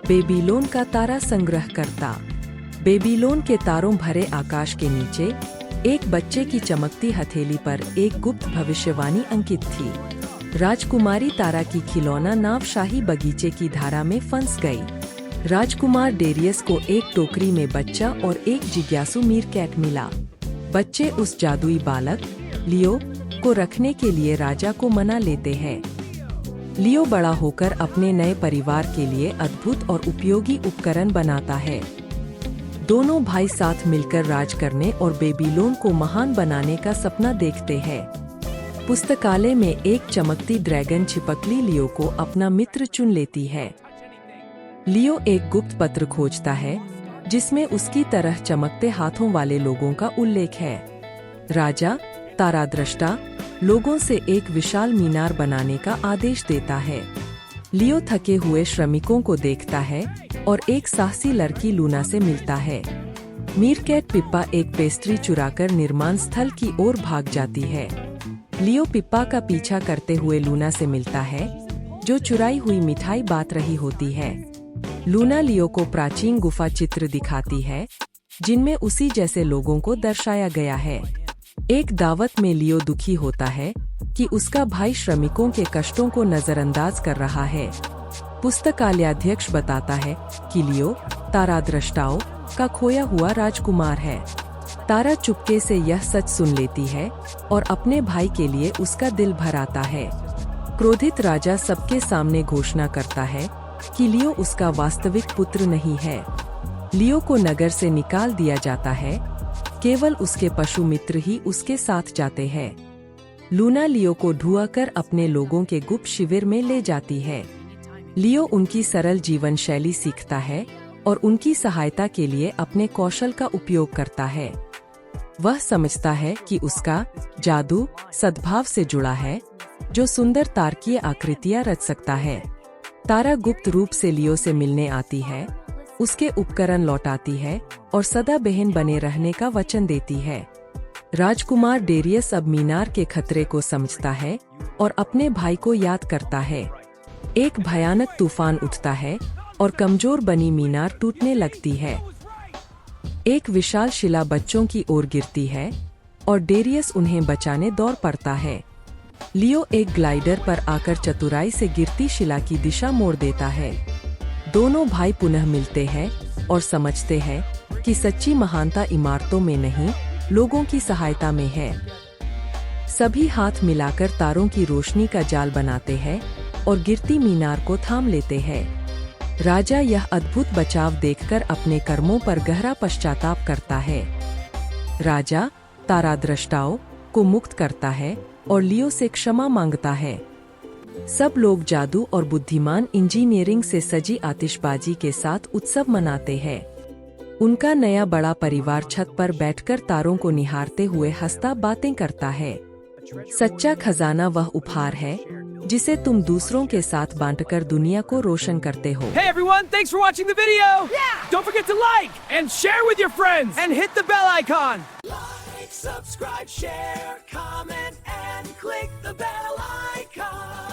Babylon का तारा संग्रहकर्ता। Babylon के तारों भरे आकाश के नीचे एक बच्चे की चमकती हथेली पर एक गुप्त भविष्यवाणी अंकित थी। राजकुमारी तारा की खिलौना नाव शाही बगीचे की धारा में फंस गई। राजकुमार डेरियस को एक टोकरी में बच्चा और एक जिज्ञासु मीरकैट मिला। बच्चे उस जादुई बालक लियो को रखने के लिए राजा को मना लेते हैं। लियो बड़ा होकर अपने नए परिवार के लिए अद्भुत और उपयोगी उपकरण बनाता है। दोनों भाई साथ मिलकर राज करने और बेबीलोन को महान बनाने का सपना देखते हैं। पुस्तकालय में एक चमकती ड्रैगन छिपकली लियो को अपना मित्र चुन लेती है। लियो एक गुप्त पत्र खोजता है जिसमें उसकी तरह चमकते हाथों वाले लोगों का उल्लेख है। राजा तारादृष्टा लोगों से एक विशाल मीनार बनाने का आदेश देता है। लियो थके हुए श्रमिकों को देखता है और एक साहसी लड़की लूना से मिलता है। मीरकैट पिप्पा एक पेस्ट्री चुराकर निर्माण स्थल की ओर भाग जाती है। लियो पिप्पा का पीछा करते हुए लूना से मिलता है, जो चुराई हुई मिठाई बांट रही होती है। लूना लियो को प्राचीन गुफा चित्र दिखाती है, जिनमें उसी जैसे लोगों को दर्शाया गया है। एक दावत में लियो दुखी होता है कि उसका भाई श्रमिकों के कष्टों को नजरअंदाज कर रहा है। पुस्तकालयाध्यक्ष बताता है कि लियो तारादृष्टाओं का खोया हुआ राजकुमार है। तारा चुपके से यह सच सुन लेती है और अपने भाई के लिए उसका दिल भर आता है। क्रोधित राजा सबके सामने घोषणा करता है कि लियो उसका वास्तविक पुत्र नहीं है। लियो को नगर से निकाल दिया जाता है, केवल उसके पशु मित्र ही उसके साथ जाते हैं। लूना लियो को ढूंढकर अपने लोगों के गुप्त शिविर में ले जाती है। लियो उनकी सरल जीवन शैली सीखता है और उनकी सहायता के लिए अपने कौशल का उपयोग करता है। वह समझता है कि उसका जादू सद्भाव से जुड़ा है, जो सुंदर तारकीय आकृतियां रच सकता है। तारा गुप्त रूप से लियो से मिलने आती है, उसके उपकरण लौटाती है और सदा बहन बने रहने का वचन देती है। राजकुमार डेरियस अब मीनार के खतरे को समझता है और अपने भाई को याद करता है। एक भयानक तूफान उठता है और कमजोर बनी मीनार टूटने लगती है। एक विशाल शिला बच्चों की ओर गिरती है और डेरियस उन्हें बचाने दौड़ पड़ता है। लियो एक ग्लाइडर पर आकर चतुराई से गिरती शिला की दिशा मोड़ देता है। दोनों भाई पुनः मिलते हैं और समझते हैं कि सच्ची महानता इमारतों में नहीं, लोगों की सहायता में है। सभी हाथ मिलाकर तारों की रोशनी का जाल बनाते हैं और गिरती मीनार को थाम लेते हैं। राजा यह अद्भुत बचाव देखकर अपने कर्मों पर गहरा पश्चाताप करता है। राजा तारादृष्टाओं को मुक्त करता है और लियो से क्षमा मांगता है। सब लोग जादू और बुद्धिमान इंजीनियरिंग से सजी आतिशबाजी के साथ उत्सव मनाते हैं। उनका नया बड़ा परिवार छत पर बैठकर तारों को निहारते हुए हंसता बातें करता है। सच्चा खजाना वह उपहार है जिसे तुम दूसरों के साथ बांटकर दुनिया को रोशन करते हो। Hey everyone, thanks for watching the video. Yeah. Don't forget to like and share with your friends and hit the bell icon. Like, subscribe, share, comment and click the bell icon.